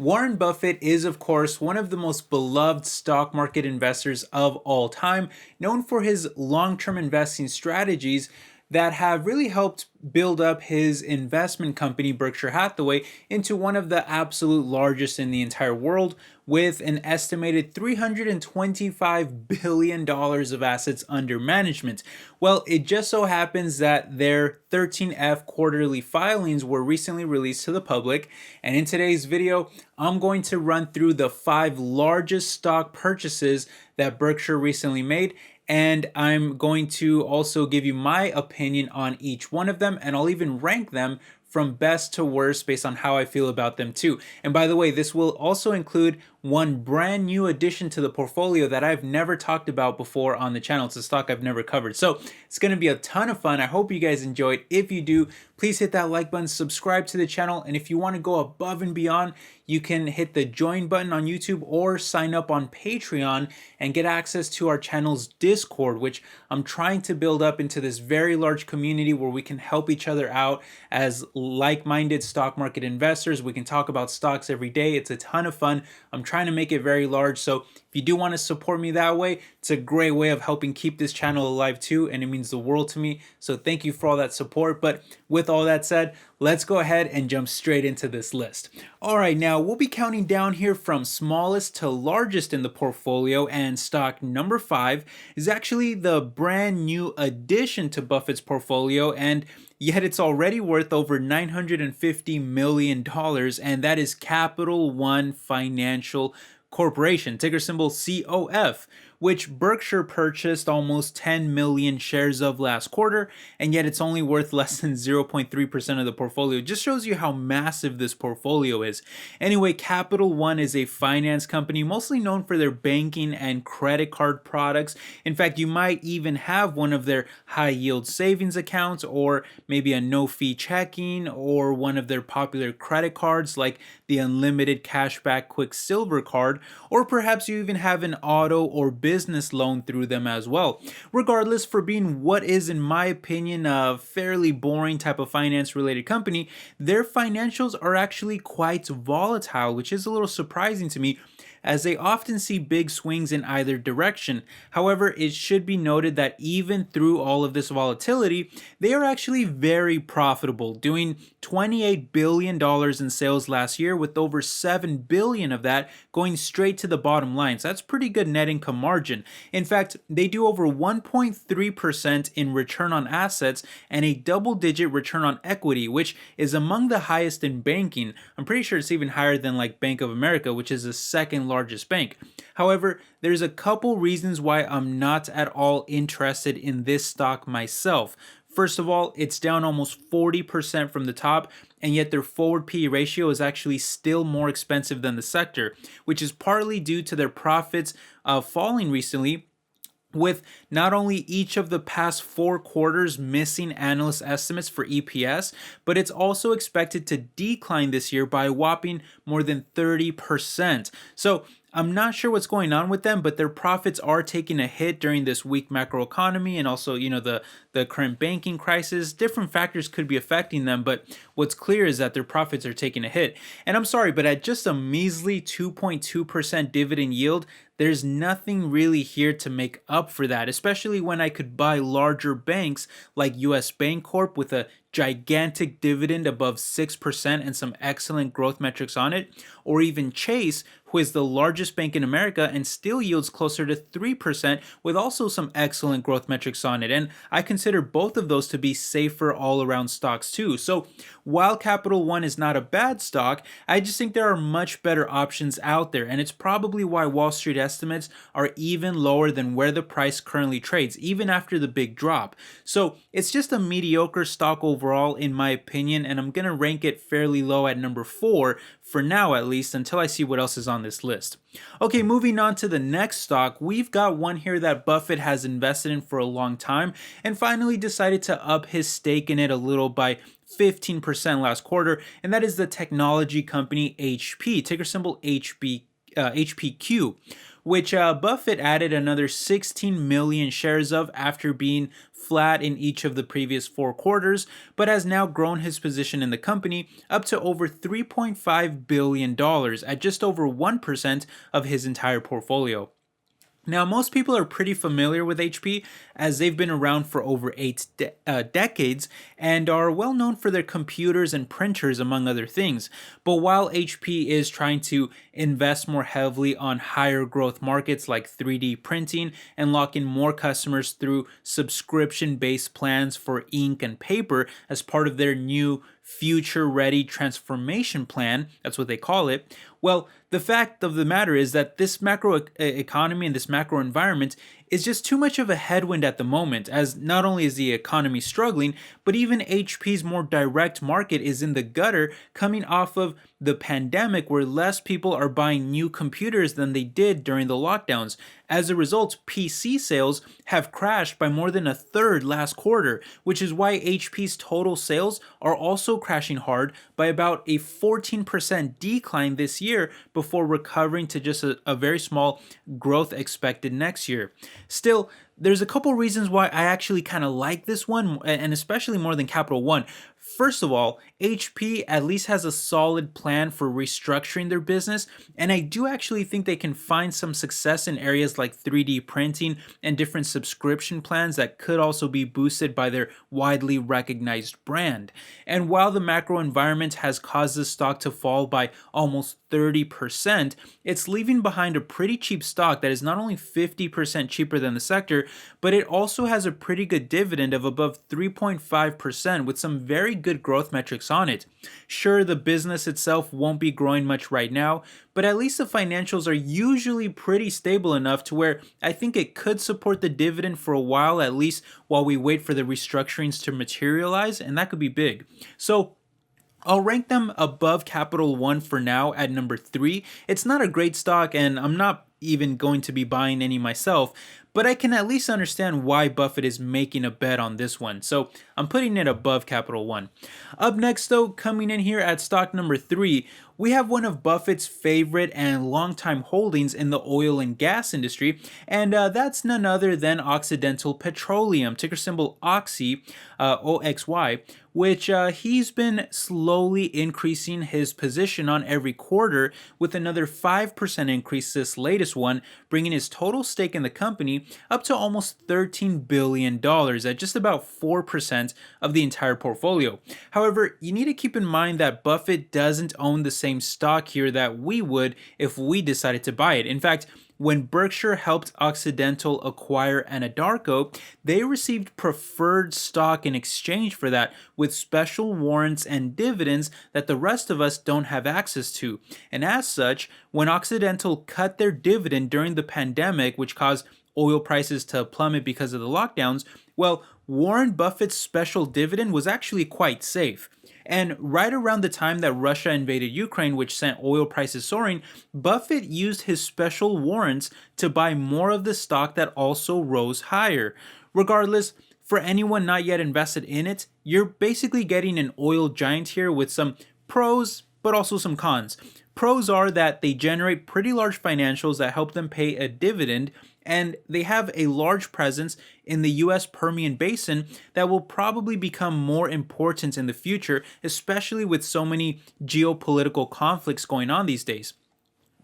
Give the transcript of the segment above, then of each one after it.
Warren Buffett is, of course, one of the most beloved stock market investors of all time, known for his long term investing strategies that have really helped build up his investment company, Berkshire Hathaway, into one of the absolute largest in the entire world, with an estimated $325 billion of assets under management. Well, it just so happens that their 13F quarterly filings were recently released to the public, and in today's video, I'm going to run through the 5 largest stock purchases that Berkshire recently made, and I'm going to also give you my opinion on each one of them, and I'll even rank them from best to worst based on how I feel about them too. And by the way, this will also include one brand new addition to the portfolio that I've never talked about before on the channel. It's a stock I've never covered. So it's going to be a ton of fun. I hope you guys enjoyed. If you do, please hit that like button, subscribe to the channel. And if you want to go above and beyond, you can hit the join button on YouTube or sign up on Patreon and get access to our channel's Discord, which I'm trying to build up into this very large community where we can help each other out as like-minded stock market investors. We can talk about stocks every day. It's a ton of fun. I'm trying to make it very large. So if you do want to support me that way, it's a great way of helping keep this channel alive too, and it means the world to me. So thank you for all that support. But with all that said, let's go ahead and jump straight into this list. All right, now we'll be counting down here from smallest to largest in the portfolio, and stock number 5 is actually the brand new addition to Buffett's portfolio, and yet it's already worth over $950 million, and that is Capital One Financial Corporation, ticker symbol COF, which Berkshire purchased almost 10 million shares of last quarter, and yet it's only worth less than 0.3% of the portfolio. It just shows you how massive this portfolio is. Anyway, Capital One is a finance company mostly known for their banking and credit card products. In fact, you might even have one of their high yield savings accounts, or maybe a no-fee checking, or one of their popular credit cards like the Unlimited Cashback Quicksilver card, or perhaps you even have an auto or business loan through them as well. Regardless, for being what is, in my opinion, a fairly boring type of finance related company, their financials are actually quite volatile, which is a little surprising to me, as they often see big swings in either direction. However, it should be noted that even through all of this volatility, they are actually very profitable, doing $28 billion in sales last year, with over $7 billion of that going straight to the bottom line. So that's pretty good net income margin. In fact, they do over 1.3% in return on assets and a double-digit return on equity, which is among the highest in banking. I'm pretty sure it's even higher than like Bank of America, which is the second largest bank. However, there's a couple reasons why I'm not at all interested in this stock myself. First of all, it's down almost 40% from the top, and yet their forward PE ratio is actually still more expensive than the sector, which is partly due to their profits falling recently, with not only each of the past 4 quarters missing analyst estimates for EPS, but it's also expected to decline this year by a whopping more than 30%. So I'm not sure what's going on with them, but their profits are taking a hit during this weak macroeconomy, and also, the current banking crisis. Different factors could be affecting them, but what's clear is that their profits are taking a hit. And I'm sorry, but at just a measly 2.2% dividend yield, there's nothing really here to make up for that, especially when I could buy larger banks like US Bancorp with a gigantic dividend above 6% and some excellent growth metrics on it, or even Chase, who is the largest bank in America and still yields closer to 3% with also some excellent growth metrics on it. And I consider both of those to be safer all-around stocks too. So while Capital One is not a bad stock, I just think there are much better options out there, and it's probably why Wall Street estimates are even lower than where the price currently trades, even after the big drop. So it's just a mediocre stock overall in my opinion, and I'm going to rank it fairly low at number 4 for now, at least until I see what else is on this list. Okay, moving on to the next stock, we've got one here that Buffett has invested in for a long time and finally decided to up his stake in it a little by 15% last quarter, and that is the technology company HP, ticker symbol HPQ, which Buffett added another 16 million shares of after being flat in each of the previous 4 quarters, but has now grown his position in the company up to over $3.5 billion at just over 1% of his entire portfolio. Now, most people are pretty familiar with HP as they've been around for over 8 decades and are well known for their computers and printers, among other things. But while HP is trying to invest more heavily on higher growth markets like 3D printing and lock in more customers through subscription-based plans for ink and paper as part of their new future ready transformation plan, that's what they call it. Well, the fact of the matter is that this macro economy and this macro environment is just too much of a headwind at the moment, as not only is the economy struggling, but even HP's more direct market is in the gutter coming off of the pandemic, where less people are buying new computers than they did during the lockdowns. As a result, PC sales have crashed by more than a third last quarter, which is why HP's total sales are also crashing hard by about a 14% decline this year before recovering to just a very small growth expected next year. Still, there's a couple reasons why I actually kind of like this one, and especially more than Capital One. First of all, HP at least has a solid plan for restructuring their business, and I do actually think they can find some success in areas like 3D printing and different subscription plans that could also be boosted by their widely recognized brand. And while the macro environment has caused the stock to fall by almost 30%, it's leaving behind a pretty cheap stock that is not only 50% cheaper than the sector, but it also has a pretty good dividend of above 3.5% with some very good growth metrics on it. Sure, the business itself won't be growing much right now, but at least the financials are usually pretty stable enough to where I think it could support the dividend for a while, at least while we wait for the restructurings to materialize, and that could be big. So I'll rank them above Capital One for now at number 3. It's not a great stock, and I'm not even going to be buying any myself, but I can at least understand why Buffett is making a bet on this one. So I'm putting it above Capital One. Up next though, coming in here at stock number 3, we have one of Buffett's favorite and longtime holdings in the oil and gas industry, and that's none other than Occidental Petroleum, ticker symbol OXY, OXY, which he's been slowly increasing his position on every quarter with another 5% increase this latest one, bringing his total stake in the company up to almost $13 billion at just about 4% of the entire portfolio. However, you need to keep in mind that Buffett doesn't own the same stock here that we would if we decided to buy it. In fact, when Berkshire helped Occidental acquire Anadarko, they received preferred stock in exchange for that, with special warrants and dividends that the rest of us don't have access to. And as such, when Occidental cut their dividend during the pandemic, which caused oil prices to plummet because of the lockdowns, well, Warren Buffett's special dividend was actually quite safe. And right around the time that Russia invaded Ukraine, which sent oil prices soaring, Buffett used his special warrants to buy more of the stock that also rose higher. Regardless, for anyone not yet invested in it, you're basically getting an oil giant here with some pros, but also some cons. Pros are that they generate pretty large financials that help them pay a dividend, and they have a large presence in the US Permian Basin that will probably become more important in the future, especially with so many geopolitical conflicts going on these days.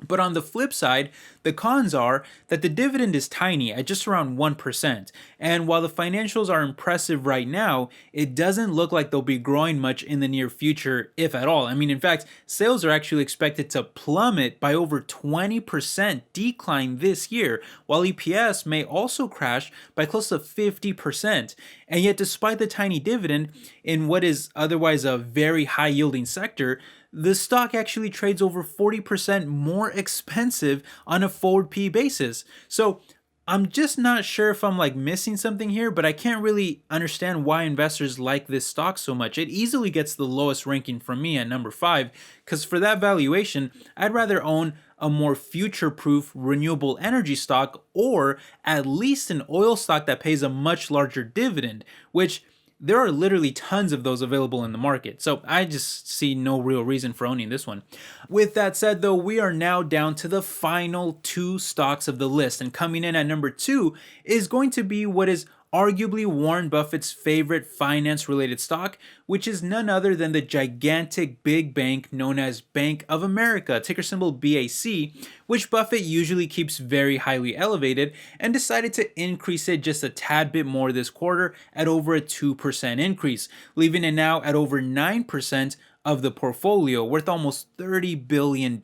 But on the flip side, the cons are that the dividend is tiny at just around 1%. And while the financials are impressive right now, it doesn't look like they'll be growing much in the near future, if at all. I mean, in fact, sales are actually expected to plummet by over 20% decline this year, while EPS may also crash by close to 50%. And yet, despite the tiny dividend in what is otherwise a very high yielding sector, the stock actually trades over 40% more expensive on a forward P basis. So I'm just not sure if I'm missing something here, but I can't really understand why investors like this stock so much. It easily gets the lowest ranking from me at number 5, because for that valuation, I'd rather own a more future-proof renewable energy stock, or at least an oil stock that pays a much larger dividend, which there are literally tons of those available in the market. So I just see no real reason for owning this one. With that said, though, we are now down to the final two stocks of the list. And coming in at number 2 is going to be what is arguably Warren Buffett's favorite finance-related stock, which is none other than the gigantic big bank known as Bank of America, ticker symbol BAC, which Buffett usually keeps very highly elevated, and decided to increase it just a tad bit more this quarter at over a 2% increase, leaving it now at over 9% of the portfolio, worth almost $30 billion.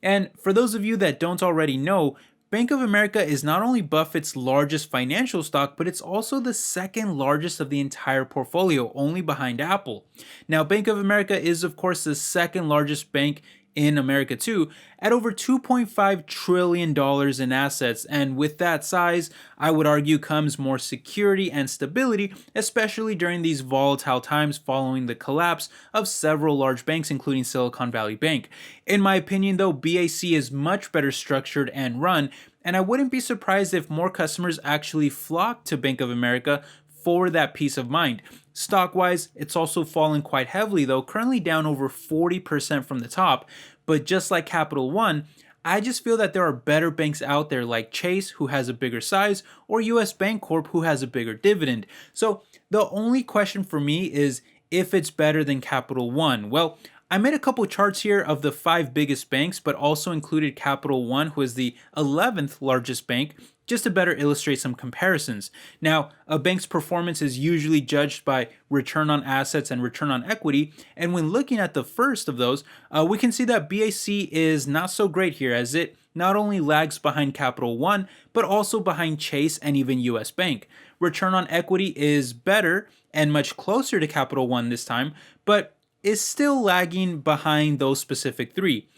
And for those of you that don't already know, Bank of America is not only Buffett's largest financial stock, but it's also the second largest of the entire portfolio, only behind Apple. Now, Bank of America is, of course, the second largest bank in America too, at over $2.5 trillion in assets. And with that size, I would argue comes more security and stability, especially during these volatile times following the collapse of several large banks, including Silicon Valley Bank. In my opinion, though, BAC is much better structured and run, and I wouldn't be surprised if more customers actually flock to Bank of America for that peace of mind. Stock-wise, it's also fallen quite heavily though, currently down over 40% from the top, but just like Capital One, I just feel that there are better banks out there like Chase, who has a bigger size, or US Bancorp, who has a bigger dividend. So the only question for me is if it's better than Capital One. Well, I made a couple charts here of the 5 biggest banks, but also included Capital One, who is the 11th largest bank, just to better illustrate some comparisons. Now, a bank's performance is usually judged by return on assets and return on equity, and when looking at the first of those, we can see that BAC is not so great here, as it not only lags behind Capital One, but also behind Chase and even US Bank. Return on equity is better and much closer to Capital One this time, but is still lagging behind those specific 3.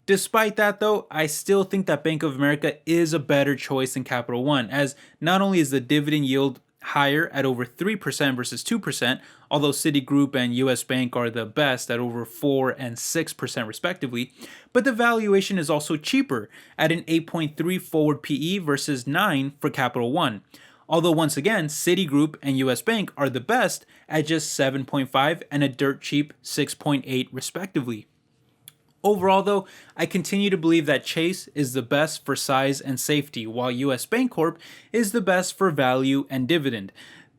Despite that though, I still think that Bank of America is a better choice than Capital One, as not only is the dividend yield higher at over 3% versus 2%, although Citigroup and US Bank are the best at over 4 and 6% respectively, but the valuation is also cheaper at an 8.3 forward PE versus 9 for Capital One. Although once again, Citigroup and US Bank are the best at just 7.5 and a dirt cheap 6.8 respectively. Overall though, I continue to believe that Chase is the best for size and safety, while US Bancorp is the best for value and dividend.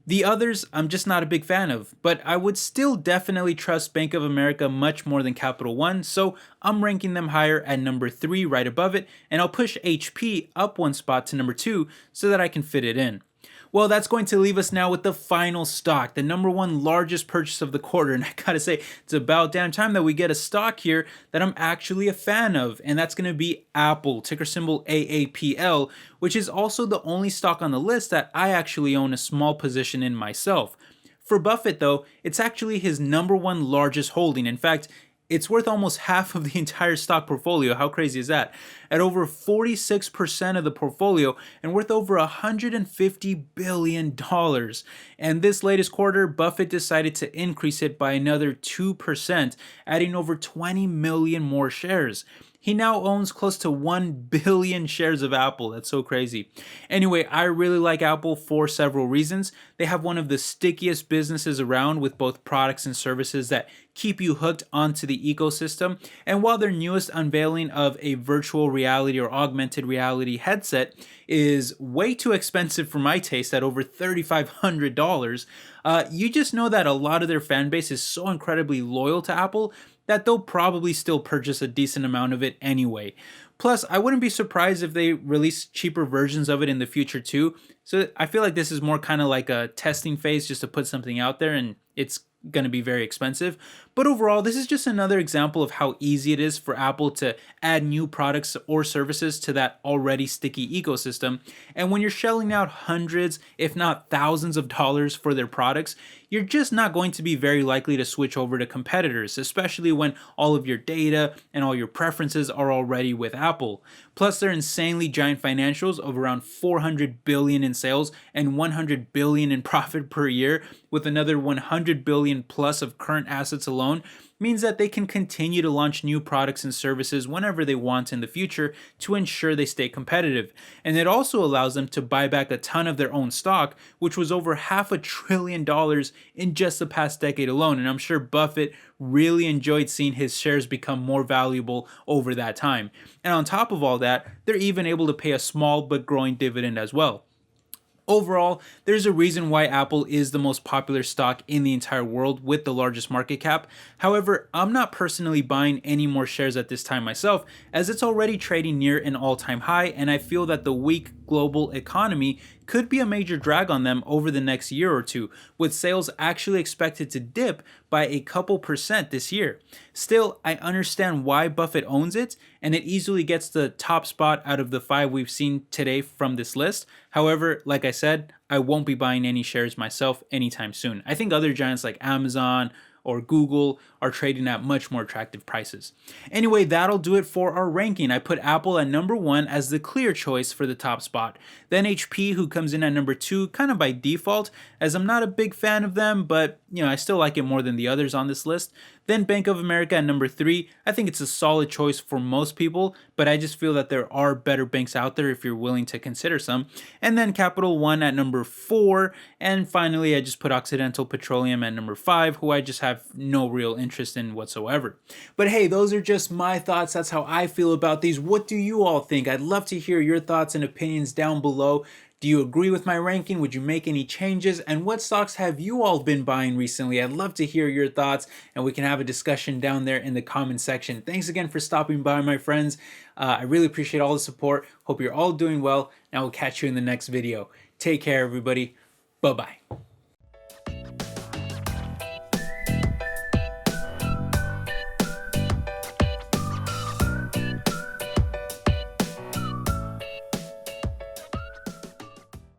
The others I'm just not a big fan of, but I would still definitely trust Bank of America much more than Capital One, so I'm ranking them higher at number 3 right above it, and I'll push HP up 1 spot to number 2 so that I can fit it in. Well, that's going to leave us now with the final stock, the number 1 largest purchase of the quarter. And I gotta say, it's about damn time that we get a stock here that I'm actually a fan of. And that's gonna be Apple, ticker symbol AAPL, which is also the only stock on the list that I actually own a small position in myself. For Buffett though, it's actually his number 1 largest holding. In fact, it's worth almost half of the entire stock portfolio. How crazy is that? At over 46% of the portfolio and worth over $150 billion. And this latest quarter, Buffett decided to increase it by another 2%, adding over 20 million more shares. He now owns close to 1 billion shares of Apple. That's so crazy. Anyway, I really like Apple for several reasons. They have one of the stickiest businesses around, with both products and services that keep you hooked onto the ecosystem. And while their newest unveiling of a virtual reality or augmented reality headset is way too expensive for my taste at over $3,500, you just know that a lot of their fan base is so incredibly loyal to Apple that they'll probably still purchase a decent amount of it anyway. Plus, I wouldn't be surprised if they release cheaper versions of it in the future too. So I feel like this is more kind of like a testing phase, just to put something out there, and it's going to be very expensive. But overall, this is just another example of how easy it is for Apple to add new products or services to that already sticky ecosystem. And when you're shelling out hundreds, if not thousands of dollars for their products, you're just not going to be very likely to switch over to competitors, especially when all of your data and all your preferences are already with Apple. Plus, their insanely giant financials of around $400 billion in sales and $100 billion in profit per year, with another $100 billion plus of current assets alone alone means that they can continue to launch new products and services whenever they want in the future to ensure they stay competitive. And it also allows them to buy back a ton of their own stock, which was over $500 billion in just the past decade alone. And I'm sure Buffett really enjoyed seeing his shares become more valuable over that time. And on top of all that, they're even able to pay a small but growing dividend as well. Overall, there's a reason why Apple is the most popular stock in the entire world with the largest market cap. However, I'm not personally buying any more shares at this time myself, as it's already trading near an all-time high, and I feel that the weak global economy could be a major drag on them over the next year or two, with sales actually expected to dip by a couple percent this year. Still, I understand why Buffett owns it, and it easily gets the top spot out of the 5 we've seen today from this list. However, like I said, I won't be buying any shares myself anytime soon. I think other giants like Amazon or Google are trading at much more attractive prices. Anyway, that'll do it for our ranking. I put Apple at number 1 as the clear choice for the top spot. Then HP, who comes in at number 2 kind of by default, as I'm not a big fan of them, but I still like it more than the others on this list. Then Bank of America at number 3. I think it's a solid choice for most people, but I just feel that there are better banks out there if you're willing to consider some. And then Capital One at number 4. And finally, I just put Occidental Petroleum at number 5, who I just have no real interest in whatsoever. But hey, those are just my thoughts. That's how I feel about these. What do you all think? I'd love to hear your thoughts and opinions down below. Do you agree with my ranking? Would you make any changes? And what stocks have you all been buying recently? I'd love to hear your thoughts, and we can have a discussion down there in the comment section. Thanks again for stopping by, my friends. I really appreciate all the support. Hope you're all doing well, and I will catch you in the next video. Take care, everybody. Bye-bye.